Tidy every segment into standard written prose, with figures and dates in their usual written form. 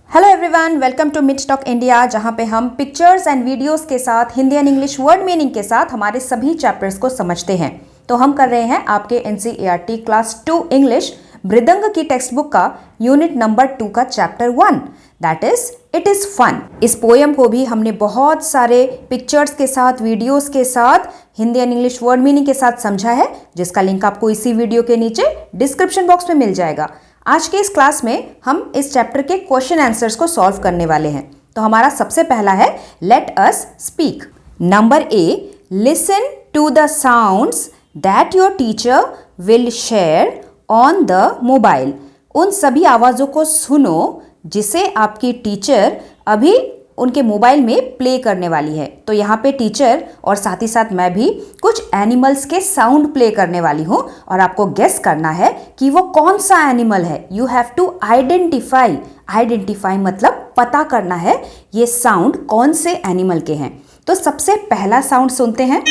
Hello everyone, welcome to mid talk India, जहां पे हम पिक्चर्स एंड वीडियोस के साथ Hindi and English word meaning के साथ हमारे सभी चैप्टर्स को समझते हैं। तो हम कर रहे हैं आपके एनसीईआरटी क्लास 2 इंग्लिश मृदंग की टेक्स्ट बुक का यूनिट नंबर 2 का chapter 1, that is it is fun. इस पोयम को भी हमने बहुत सारे पिक्चर्स के साथ, वीडियोस के साथ, Hindi and English word meaning के साथ समझा है, जिसका लिंक आपको इसी वीडियो के नीचे डिस्क्रिप्शन बॉक्स में मिल जाएगा। आज के इस क्लास में हम इस चैप्टर के क्वेश्चन आंसर्स को सॉल्व करने वाले हैं। तो हमारा सबसे पहला है let us speak. Number A, listen to the sounds that your teacher will share on the mobile. उन सभी आवाज़ों को सुनो जिसे आपकी टीचर अभी उनके मोबाइल में प्ले करने वाली है। तो यहाँ पे टीचर और साथ ही साथ मैं भी कुछ एनिमल्स के साउंड प्ले करने वाली हूँ और आपको गेस करना है कि वो कौन सा एनिमल है। You have to identify. Identify मतलब पता करना है ये साउंड कौन से एनिमल के हैं। तो सबसे पहला साउंड सुनते हैं।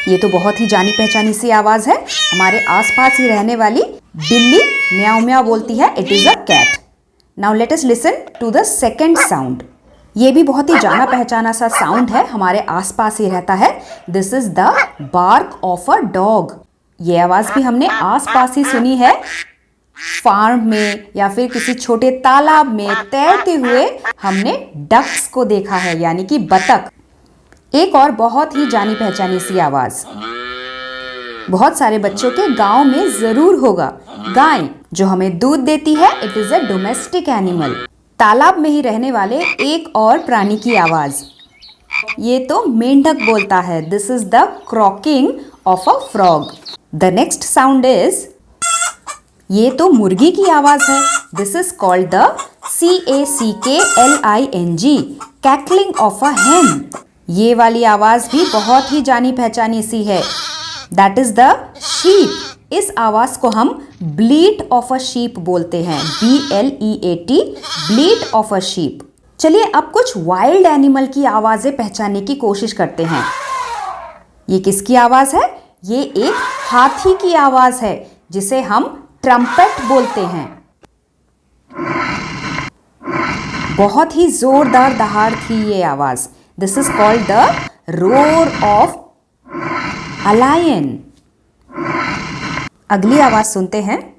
ये तो बहुत ही जानी पहचानी सी आवाज़ है, हमारे आसपास ही रहने वाली बिल्ली म्याऊ म्याऊ बोलती है। It is a cat. Now let us listen to the second sound. ये भी बहुत ही जाना पहचाना सा साउंड है, हमारे आसपास ही रहता है। This is the bark of a dog. ये आवाज भी हमने आसपास ही सुनी है, फार्म में या फिर किसी छोटे तालाब में तैरते हुए हमने डक्स को देखा है, यानी कि बतख। एक और बहुत ही जानी पहचानी सी आवाज बहुत सारे बच्चों के गांव में जरूर होगा, गाय जो हमें दूध देती है। It is a domestic animal. तालाब में ही रहने वाले एक और प्राणी की आवाज, ये तो मेंढक बोलता है। This is the croaking of a frog. The next sound is, ये तो मुर्गी की आवाज है। This is called the CACKLING, cackling of a hen. ये वाली आवाज भी बहुत ही जानी पहचानी सी है। That is the sheep. इस आवाज को हम ब्लीट ऑफ अ शीप बोलते हैं, BLEAT, ब्लीट ऑफ अ शीप। चलिए अब कुछ वाइल्ड एनिमल की आवाजें पहचानने की कोशिश करते हैं। ये किसकी आवाज है? ये एक हाथी की आवाज है, जिसे हम ट्रम्पेट बोलते हैं। बहुत ही जोरदार दहाड़ थी ये आवाज। This is called the roar of a lion. अगली आवाज सुनते हैं।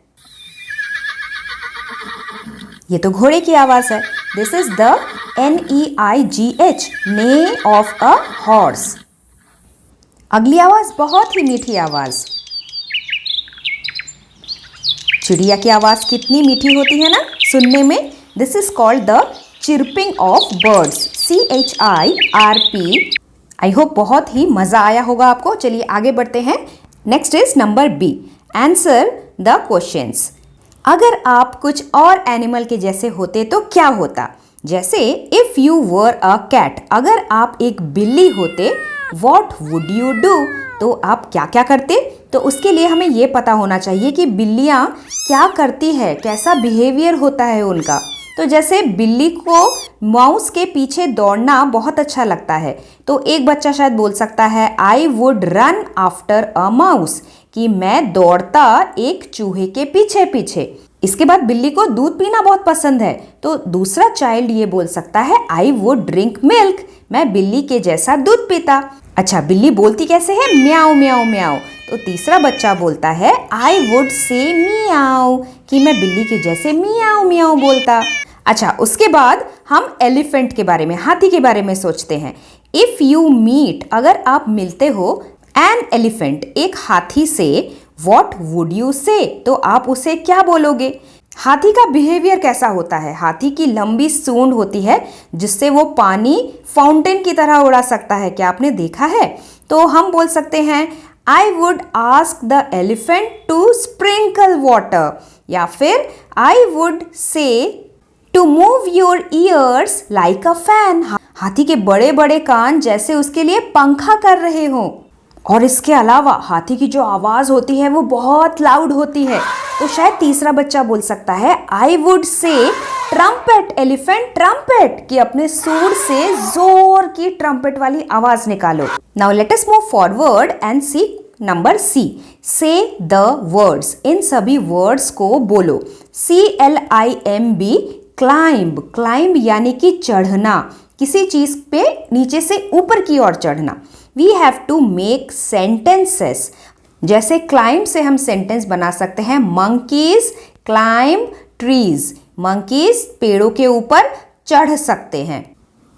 ये तो घोड़े की आवाज है। दिस इज द NEIGH, नेई ऑफ अ हॉर्स। अगली आवाज बहुत ही मीठी आवाज। चिड़िया की आवाज कितनी मीठी होती है ना सुनने में। This is called the chirping of birds, CHIRP। I hope बहुत ही मजा आया होगा आपको। चलिए आगे बढ़ते हैं। Next is number B, answer the questions. अगर आप कुछ और एनिमल के जैसे होते तो क्या होता? जैसे if you were a cat, अगर आप एक बिल्ली होते, व्हाट वुड यू डू, तो आप क्या क्या करते? तो उसके लिए हमें ये पता होना चाहिए कि बिल्लियाँ क्या करती है, कैसा बिहेवियर होता है उनका। तो जैसे बिल्ली को माउस के पीछे दौड़ना बहुत अच्छा लगता है, तो एक बच्चा शायद बोल सकता है I would run after a mouse, कि मैं दौड़ता एक चूहे के पीछे पीछे। इसके बाद बिल्ली को दूध पीना बहुत पसंद है, तो दूसरा चाइल्ड ये बोल सकता है आई वुड ड्रिंक मिल्क, मैं बिल्ली के जैसा दूध पीता। अच्छा, बिल्ली बोलती कैसे है? म्याऊ म्याऊ म्याऊ। तो तीसरा बच्चा बोलता है आई वुड से मियाऊ, कि मैं बिल्ली के जैसे मियाऊ म्याऊ बोलता। अच्छा, उसके बाद हम एलिफेंट के बारे में, हाथी के बारे में सोचते हैं। इफ यू मीट, अगर आप मिलते हो एन एलिफेंट, एक हाथी से, व्हाट वुड यू से, तो आप उसे क्या बोलोगे? हाथी का बिहेवियर कैसा होता है? हाथी की लंबी सूंड होती है जिससे वो पानी फाउंटेन की तरह उड़ा सकता है। क्या आपने देखा है? तो हम बोल सकते हैं I would ask the elephant to sprinkle water, या फिर I would say to move your ears like a fan. हाथी के बड़े बड़े कान जैसे उसके लिए पंखा कर रहे हो। और इसके अलावा हाथी की जो आवाज होती है वो बहुत लाउड होती है। तो शायद तीसरा बच्चा बोल सकता है आई वुड से ट्रम्पेट एलिफेंट ट्रम्पेट, कि अपने सूंड से जोर की ट्रम्पेट वाली आवाज निकालो। Now let us move forward and see number C, say the words. इन सभी वर्ड्स को बोलो। CLIMB, क्लाइंब, क्लाइंब यानी कि चढ़ना, किसी चीज पे नीचे से ऊपर की ओर चढ़ना। We have to make sentences, जैसे क्लाइंब से हम सेंटेंस बना सकते हैं मंकीज क्लाइंब ट्रीज, मंकीज पेड़ों के ऊपर चढ़ सकते हैं।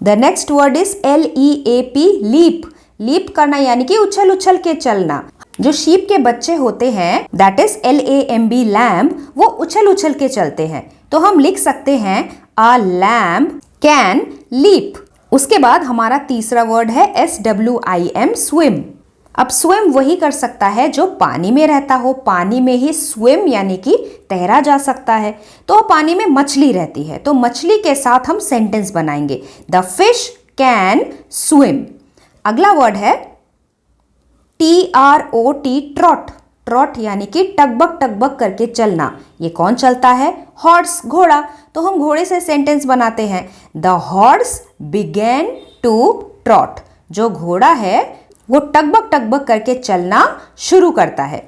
The next word is LEAP, leap, leap करना यानी कि उछल उछल के चलना। जो शीप के बच्चे होते हैं दैट इज LAMB, लैम्ब, वो उछल उछल के चलते हैं। तो हम लिख सकते हैं अ लैम्ब कैन लीप। उसके बाद हमारा तीसरा वर्ड है SWIM, स्विम। अब स्विम वही कर सकता है जो पानी में रहता हो, पानी में ही स्विम यानी कि तैरा जा सकता है। तो पानी में मछली रहती है, तो मछली के साथ हम सेंटेंस बनाएंगे, द फिश कैन स्विम। अगला वर्ड है TROT, ट्रॉट, ट्रॉट यानी कि टकबक टकबक करके चलना। ये कौन चलता है? हॉर्स, घोड़ा। तो हम घोड़े से सेंटेंस बनाते हैं, the horse begin to trot. जो घोड़ा है वो टकबक टकबक करके चलना शुरू करता है।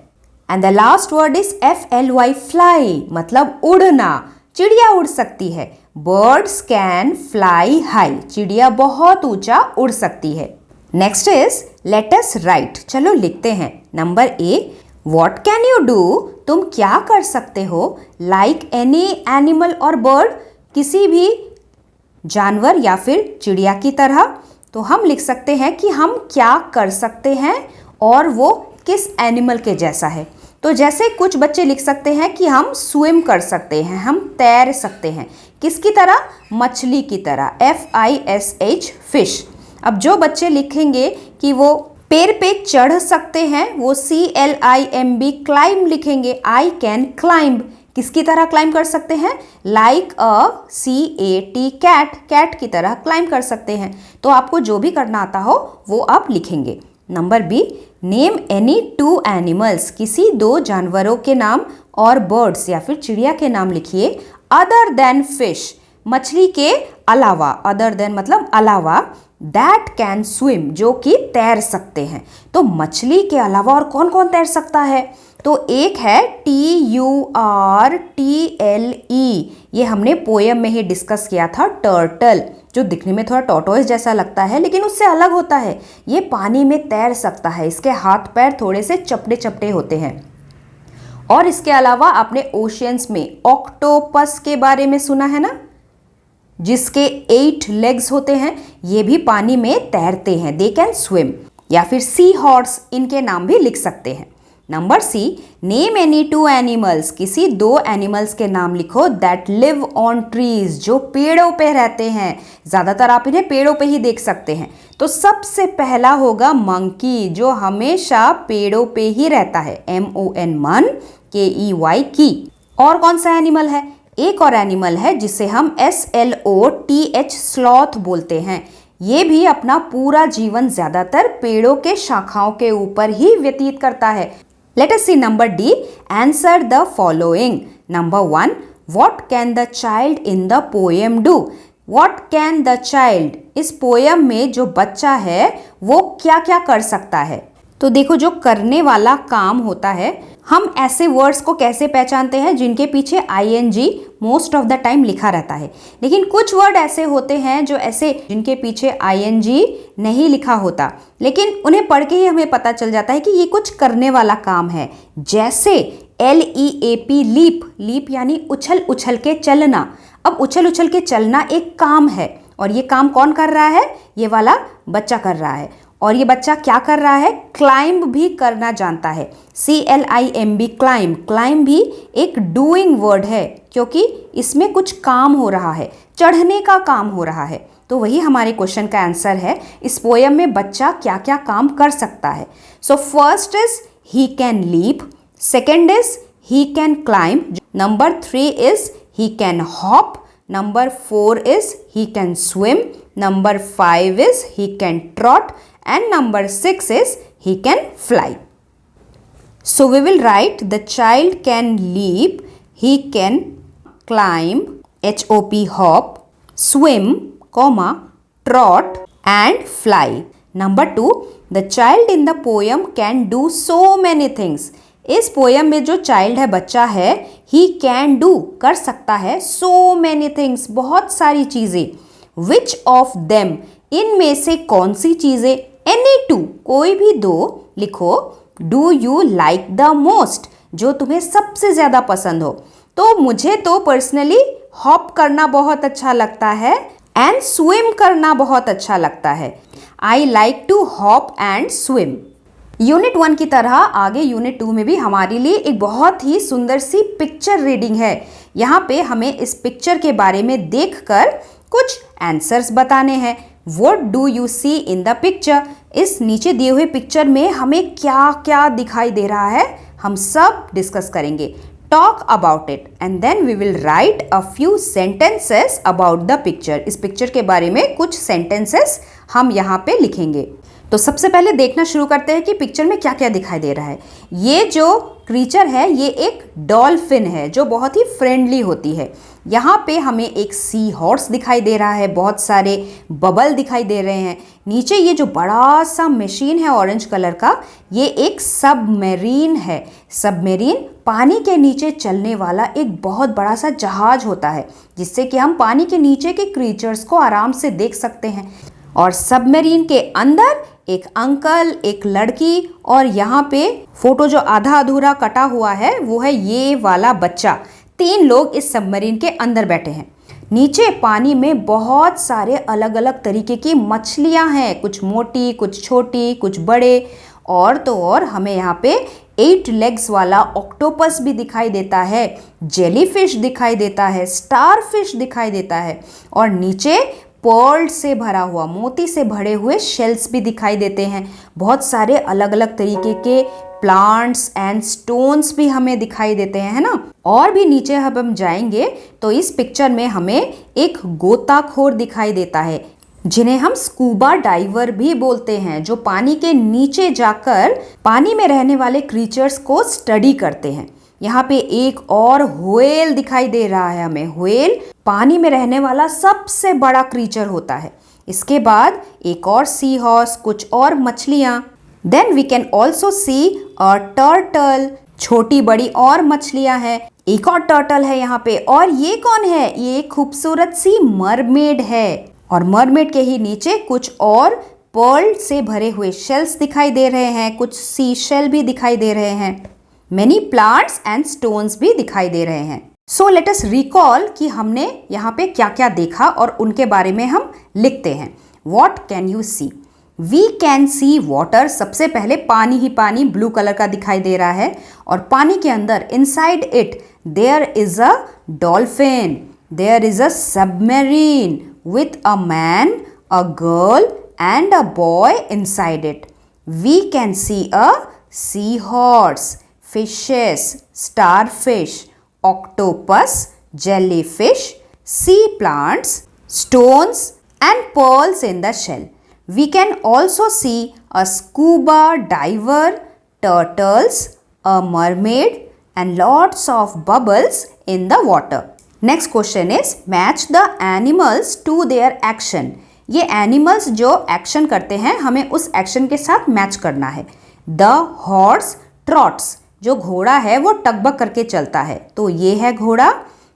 And the last word is FLY, fly, मतलब उड़ना। चिड़िया उड़ सकती है, बर्ड्स कैन फ्लाई हाई, चिड़िया बहुत ऊंचा उड़ सकती है। Next is let us right, चलो लिखते हैं। Number A, what can you do, तुम क्या कर सकते हो, लाइक एनी एनिमल और बर्ड, किसी भी जानवर या फिर चिड़िया की तरह। तो हम लिख सकते हैं कि हम क्या कर सकते हैं और वो किस एनिमल के जैसा है। तो जैसे कुछ बच्चे लिख सकते हैं कि हम स्विम कर सकते हैं, हम तैर सकते हैं, किसकी तरह? मछली की तरह, FISH, फिश। अब जो बच्चे लिखेंगे कि वो पेड़ पे चढ़ सकते हैं, वो CLIMB, क्लाइंब लिखेंगे, आई कैन क्लाइंब, किसकी तरह क्लाइंब कर सकते हैं? लाइक CAT, कैट, कैट की तरह क्लाइंब कर सकते हैं। तो आपको जो भी करना आता हो वो आप लिखेंगे। Number B, name any 2 animals, किसी 2 जानवरों के नाम और बर्ड्स या फिर चिड़िया के नाम लिखिए, अदर देन फिश, मछली के अलावा, अदर देन मतलब अलावा, दैट कैन स्विम, जो कि तैर सकते हैं। तो मछली के अलावा और कौन कौन तैर सकता है? तो एक है TURTLE, ये हमने पोएम में ही डिस्कस किया था, टर्टल, जो दिखने में थोड़ा टॉर्टोइस जैसा लगता है लेकिन उससे अलग होता है। ये पानी में तैर सकता है, इसके हाथ पैर थोड़े से चपटे चपटे होते हैं। और इसके अलावा आपने ओशियंस में ऑक्टोपस के बारे में सुना है ना, जिसके 8 लेग्स होते हैं, ये भी पानी में तैरते हैं, दे कैन स्विम। या फिर सी हॉर्स, इनके नाम भी लिख सकते हैं। Number C, name any 2 animals, किसी 2 एनिमल्स के नाम लिखो दैट लिव ऑन ट्रीज, जो पेड़ों पे रहते हैं। ज्यादातर आप इन्हें पेड़ों पे ही देख सकते हैं। तो सबसे पहला होगा मंकी, जो हमेशा पेड़ों पे ही रहता है, MON, मन, KEY, की। और कौन सा एनिमल है? एक और एनिमल है जिसे हम SLOTH, स्लॉथ बोलते हैं। ये भी अपना पूरा जीवन ज्यादातर पेड़ों के शाखाओं के ऊपर ही व्यतीत करता है। Let us see number D, answer the following. Number 1, what can the child in the poem do, what can the child, इस पोएम में जो बच्चा है वो क्या क्या कर सकता है। तो देखो, जो करने वाला काम होता है, हम ऐसे वर्ड्स को कैसे पहचानते हैं जिनके पीछे ING most of the time लिखा रहता है। लेकिन कुछ वर्ड ऐसे होते हैं जो ऐसे जिनके पीछे ING नहीं लिखा होता, लेकिन उन्हें पढ़ के ही हमें पता चल जाता है कि ये कुछ करने वाला काम है। जैसे LEAP, लीप, लीप यानी उछल उछल के चलना। अब उछल उछल के चलना एक काम है, और ये काम कौन कर रहा है? ये वाला बच्चा कर रहा है। और ये बच्चा क्या कर रहा है? क्लाइंब भी करना जानता है, CLIMB, क्लाइंब। क्लाइंब भी एक डूइंग वर्ड है, क्योंकि इसमें कुछ काम हो रहा है, चढ़ने का काम हो रहा है। तो वही हमारे क्वेश्चन का आंसर है, इस पोएम में बच्चा क्या क्या काम कर सकता है। So first is he can leap, second is he can climb, number 3 is he can hop, number 4 is he can swim, number 5 is he can trot, and number 6 is he can fly. So we will write the child can leap, he can climb, HOP, hop, swim, comma, trot and fly. Number 2, the child in the poem can do so many things. इस poem में जो child है, बच्चा है, he can do, कर सकता है, so many things, बहुत सारी चीजें। विच ऑफ देम, इनमें से कौन सी चीजें, एनी टू, कोई भी दो लिखो, do you like the most, जो तुम्हें सबसे ज्यादा पसंद हो। तो मुझे तो पर्सनली हॉप करना बहुत अच्छा लगता है एंड स्विम करना बहुत अच्छा लगता है। I like to hop and swim. Unit 1 की तरह आगे यूनिट 2 में भी हमारे लिए एक बहुत ही सुंदर सी पिक्चर रीडिंग है। यहाँ पे हमें इस पिक्चर के बारे में देखकर कुछ आंसर्स बताने हैं। What do you see in the picture, इस नीचे दिए हुए पिक्चर में हमें क्या क्या दिखाई दे रहा है, हम सब डिस्कस करेंगे। Talk about it and then we will write a few sentences about the picture. इस पिक्चर के बारे में कुछ सेंटेंसेस हम यहाँ पे लिखेंगे। तो सबसे पहले देखना शुरू करते हैं कि पिक्चर में क्या क्या दिखाई दे रहा है। ये जो क्रीचर है ये एक डॉल्फिन है जो बहुत ही फ्रेंडली होती है। यहाँ पे हमें एक सी हॉर्स दिखाई दे रहा है, बहुत सारे बबल दिखाई दे रहे हैं। नीचे ये जो बड़ा सा मशीन है ऑरेंज कलर का, ये एक सबमरीन है। सबमरीन पानी के नीचे चलने वाला एक बहुत बड़ा सा जहाज होता है जिससे कि हम पानी के नीचे के क्रीचर्स को आराम से देख सकते हैं। और सबमरीन के अंदर एक अंकल, एक लड़की और यहाँ पे फोटो जो आधा अधूरा कटा हुआ है वो है ये वाला बच्चा। 3 लोग इस सबमरीन के अंदर बैठे हैं। नीचे पानी में बहुत सारे अलग अलग तरीके की मछलियाँ हैं, कुछ मोटी, कुछ छोटी, कुछ बड़े। और तो और हमें यहाँ पे 8 लेग्स वाला ऑक्टोपस भी दिखाई देता है, जेलीफिश दिखाई देता है, स्टारफिश दिखाई देता है और नीचे पर्ल से भरा हुआ, मोती से भरे हुए शेल्स भी दिखाई देते हैं। बहुत सारे अलग अलग तरीके के प्लांट्स एंड स्टोन्स भी हमें दिखाई देते हैं, है ना। और भी नीचे हम जाएंगे तो इस पिक्चर में हमें एक गोताखोर दिखाई देता है जिन्हें हम स्कूबा डाइवर भी बोलते हैं, जो पानी के नीचे जाकर पानी में रहने वाले क्रीचर्स को स्टडी करते हैं। यहाँ पे एक और व्हेल दिखाई दे रहा है हमें। व्हेल पानी में रहने वाला सबसे बड़ा क्रीचर होता है। इसके बाद एक और सी हॉर्स, कुछ और मछलियाँ। Then we can also see a turtle, छोटी बड़ी और मछलियाँ हैं। एक और टर्टल है यहाँ पे। और ये कौन है? ये खूबसूरत सी मरमेड है। और मरमेड के ही नीचे कुछ और पर्ल से भरे हुए शेल्स दिखाई दे रहे हैं, कुछ सी शेल भी दिखाई दे रहे हैं, मेनी प्लांट्स एंड स्टोन्स भी दिखाई दे रहे हैं। सो लेट अस रिकॉल कि हमने यहाँ पे क्या क्या देखा और उनके बारे में हम लिखते हैं। What can you see? We can see water, सबसे पहले पानी ही पानी ब्लू कलर का दिखाई दे रहा है। और पानी के अंदर inside it there is a dolphin, there is a submarine with a man, a girl and a boy inside it. We can see a seahorse, fishes, starfish, octopus, jellyfish, sea plants, stones and pearls in the shell. We can also see a scuba diver, turtles, a mermaid and lots of bubbles in the water. Next question is match the animals to their action. ये animals जो action करते हैं हमें उस action के साथ match करना है। द हॉर्स ट्रॉट्स, जो घोड़ा है वो टकबक करके चलता है, तो ये है घोड़ा।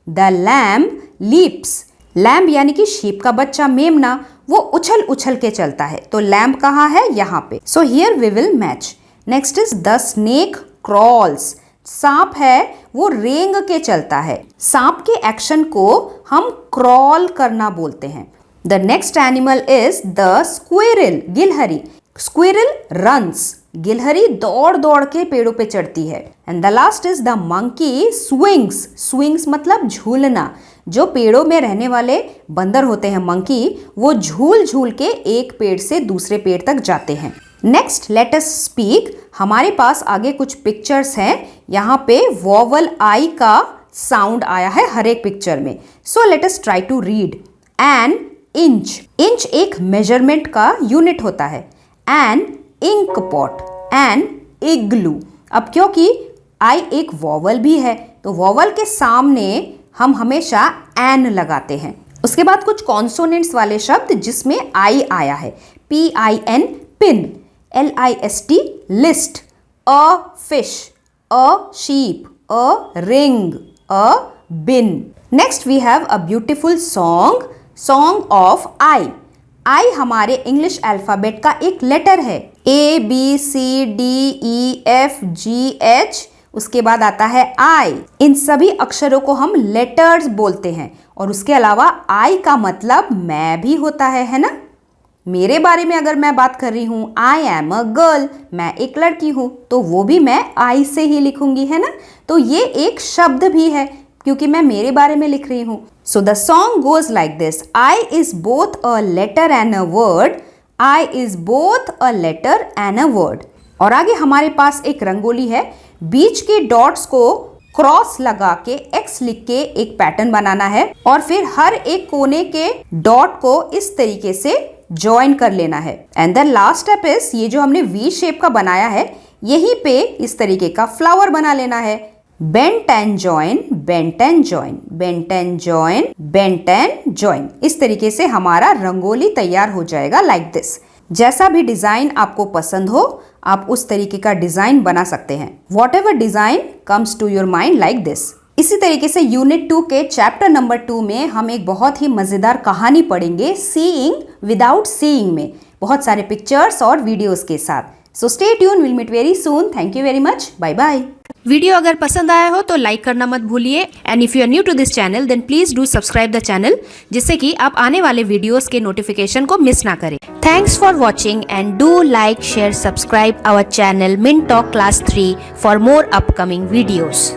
द लैम्ब लीप्स, लैम्ब यानी कि शीप का बच्चा मेमना, वो उछल उछल के चलता है, तो लैम्ब कहाँ है? यहाँ पे। So here we will match. Next is the snake crawls, सांप है वो रेंग के चलता है। सांप के एक्शन को हम क्रॉल करना बोलते हैं। The next animal is the squirrel, गिलहरी। स्क्विरल रन्स, गिलहरी दौड़ दौड़ के पेड़ों पे चढ़ती है। And the last is the monkey swings, swings मतलब झूलना। जो पेड़ों में रहने वाले बंदर होते हैं मंकी, वो झूल झूल के एक पेड़ से दूसरे पेड़ तक जाते हैं। Next let us speak. हमारे पास आगे कुछ पिक्चर्स हैं। यहाँ पे वॉवल आई का साउंड आया है हर एक पिक्चर में। So let us try to read. An inch, inch एक मेजरमेंट का यूनिट होता है। An ink pot, an igloo. अब क्योंकि आई एक वॉवल भी है तो वॉवल के सामने हम हमेशा एन लगाते हैं। उसके बाद कुछ कॉन्सोनेंट्स वाले शब्द जिसमें आई आया है। PIN pin, LIST list, a fish, a sheep, a ring, a bin. Next we have a beautiful song, Song of I. I हमारे इंग्लिश अल्फाबेट का एक लेटर है। A, B, C, D, E, F, G, H, उसके बाद आता है I। इन सभी अक्षरों को हम लेटर्स बोलते हैं और उसके अलावा I का मतलब मैं भी होता है ना। मेरे बारे में अगर मैं बात कर रही हूँ, आई एम अ गर्ल, मैं एक लड़की हूँ, तो वो भी मैं आई से ही लिखूंगी, है ना। तो ये एक शब्द भी है क्योंकि मैं मेरे बारे में लिख रही हूँ। So the song goes like this, I is both a letter and a word, I is both a letter and a word. और आगे हमारे पास एक रंगोली है, बीच के डॉट्स को क्रॉस लगा के एक्स लिख के एक पैटर्न बनाना है और फिर हर एक कोने के डॉट को इस तरीके से ज्वाइन कर लेना है। And the last step is, ये जो हमने वी शेप का बनाया है, यहीं पे इस तरीके का फ्लावर बना लेना है। Bent and join, bent and join, bent and join, bent and join. इस तरीके से हमारा रंगोली तैयार हो जाएगा लाइक दिस। जैसा भी डिजाइन आपको पसंद हो, आप उस तरीके का डिजाइन बना सकते हैं। Whatever design comes to your mind like this. इसी तरीके से यूनिट 2 के चैप्टर नंबर 2 में हम एक बहुत ही मजेदार कहानी पढ़ेंगे, सीइंग विदाउट सीइंग में, बहुत सारे पिक्चर्स और वीडियोस के साथ। So stay tune, will meet very soon. Thank you very much, bye bye. Video अगर पसंद आया हो तो लाइक करना मत भूलिए, and if you are new to this channel then please do subscribe the channel, जिससे कि आप आने वाले वीडियोस के नोटिफिकेशन को मिस ना करें। Thanks for watching and do like, share, subscribe our channel min talk class 3 for more upcoming videos.